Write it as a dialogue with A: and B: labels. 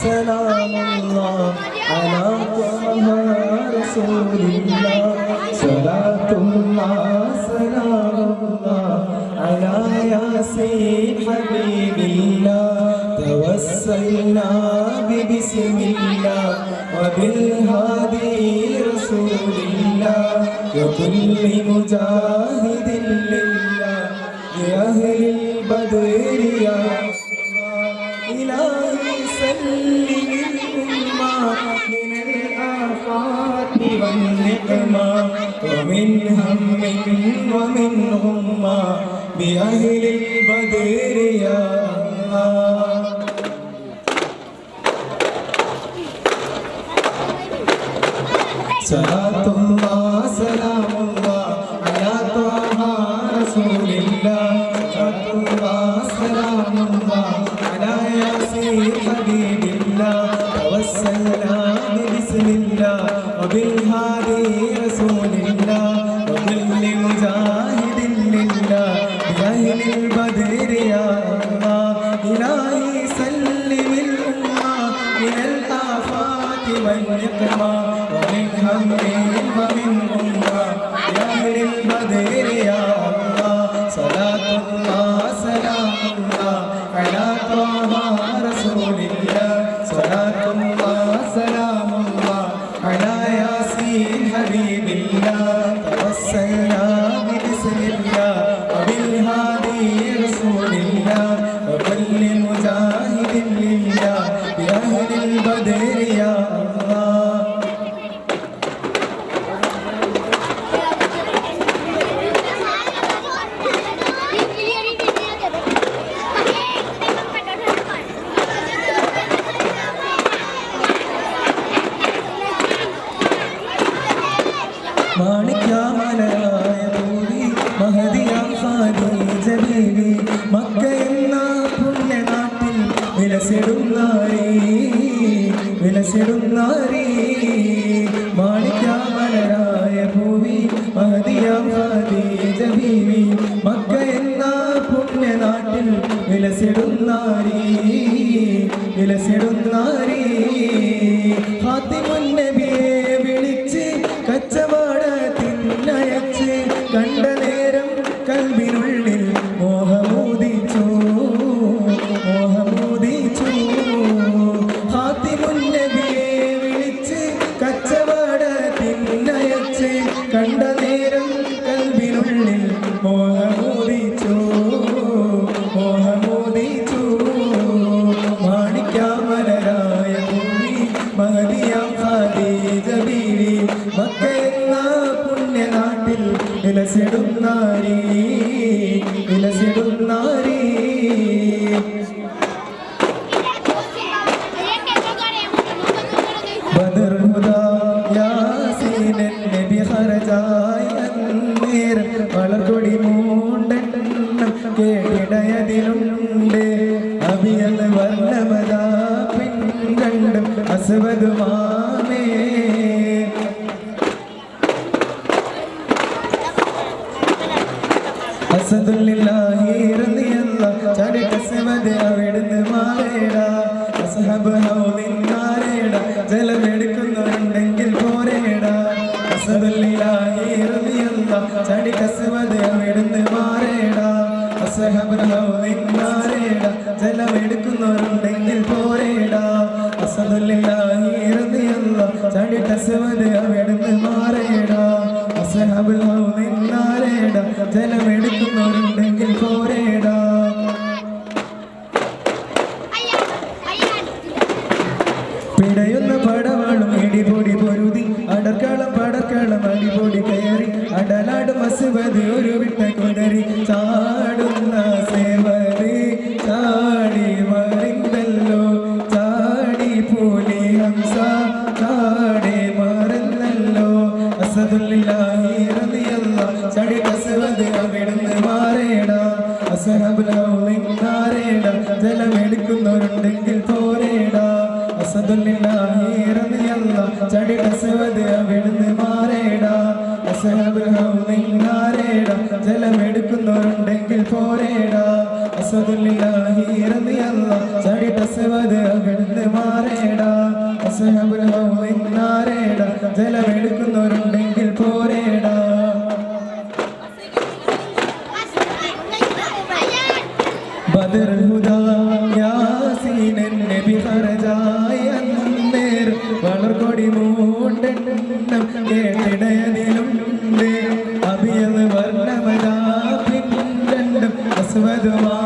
A: سلام الله على طه رسول الله صلاة الله سلام الله على ياسين حبيب الله توسلنا ببسم الله وبالهادي رسول الله وكل مجاهد لله لأهل البدر يا إلهي سلم الأمة من الآفات والنقمة ومن هم ومن غمة بأهل البدر يا الله. صلاة الله سلام الله على طه رسول الله صلاة الله سلام الله على ياسين حبيب الله توسلنا ببسم الله وبالهادي رسول الله وكل مجاهد لله بأهل البدر يا الله. إلهي سلم الأمة من الآفات والنقمة ومن هم ومن غمة بأهل البدر يا الله. صلاة الله سلام الله على طه رسول الله صلاة الله سلام الله على ياسين حبيب الله توسلنا ببسم الله وبالهادي رسول الله وكل مجاهد لله بأهل البدر يا الله. മാണിക്യാമലയായ ഭൂമി മഹദിയാം ഖദീജ ബീവി മക്ക എന്ന പുണ്യനാട്ടിൽ വിലസിടുന്നാരി മാണിക്യാമലയായ ഭൂമി മഹദിയാം ഖദീജ ബീവി മക്ക എന്ന പുണ്യനാട്ടിൽ വിലസിടുന്നാരി ഹാത്തിമുൻ നബിയെ വിളിച്ച് കച്ചവടത്തിനയച്ച് കണ്ട നേരം കൽബിനുള്ളിൽ മോഹമോദിച്ചു ഹാത്തിമുൻ നബിയെ വിളിച്ച് കച്ചവടത്തിനയച്ച് കണ്ട നേരം കൽബിനുള്ളിൽ മോഹമോദിച്ചു മാണിക്യാമലരായ ഭൂമി മഹദിയാം ഖദീജ ബീവി മക്ക എന്ന പുണ്യനാട്ടിൽ വിലസിടുന്നാരി ബദർ ഹുദാ യാസീനൻ നബി ഖറജായി അന്നേരം വളർകൊടി മൂണ്ടെണ്ണം കേട്ടിടയതിലുണ്ട് അബിയൽ വർണ്ണമതാ പിൻകണ്ടും അസ്വദുമാമേ അസദുല്ലാഹി റളിയല്ലാഹു ചരിത സവദ അവിടുന്ന് മാറേടാ അസ്ഹബ് ഹൗലിൻ നാരേടാ ജലമെടുക്കുന്നവരുണ്ടെങ്കിൽ പോരേടാ അസദുല്ലാഹി റളിയല്ലാഹു ചരിത സവദ അവിടുന്ന് മാറേടാ അസ്ഹബ് ഹൗലിൻ നാരേടാ ജലമെടുക്കുന്നവരുണ്ടെങ്കിൽ പോരേടാ അസദുല്ലാഹി റളിയല്ലാഹു ചരിത സവദ അവിടുന്ന് മാറേടാ അസ്ഹബ് ഹൗലിൻ നാരേടാ ജലമെടുക്കുന്നവരുണ്ടെങ്കിൽ പോരേടാ. പിടയുന്ന പടവാളും ഇടിപൊടി പൊരുതി പടർക്കളം അടിപൊടി കയറി അടലാട് മസുവതി ഒരു വിട്ട കുടരി ചാടുന്ന സേവതി ചാടി മറിന്തല്ലോ ചാടി പൂലി ഹംസ ചാടി മറന്നല്ലോ അസദുല്ലാഹി റളിയല്ലാഹു ചടി കസവത് അവിടുന്ന് മാറേടാ അസ്ഹബുൽ ഹൗലിൻ നാരേടാ ജലമെടുക്കുന്നവരുണ്ടെങ്കിൽ പോരേടാ അസദുല്ലാഹി റളിയല്ലാഹു ചടി കസവത് അവിടുന്ന് മാറേടാ അസ്ഹബുൽ ഹൗലിൻ നാരേടാ ജലമെടുക്കുന്നവരുണ്ടെങ്കിൽ പോരേടാ അസദുല്ലാഹി റളിയല്ലാഹു ചടി കസവത് അവിടുന്ന് മാറേടാ അസ്ഹബുൽ ഹൗദിന്നാരേടാ ജലമെടുക്കുന്നവരുണ്ടെങ്കിൽ പോരേടാ ബദർ ഹുദാ യാസീൻ നബി ഖറജായ അന്നേർ വളർകൊടി മൂണ്ടെണ്ണം കേട്ടിടയതിലുണ്ട് അഭിയവ് വർണ്ണമതാ പിന്നണ്ടും അസ്വദുമാ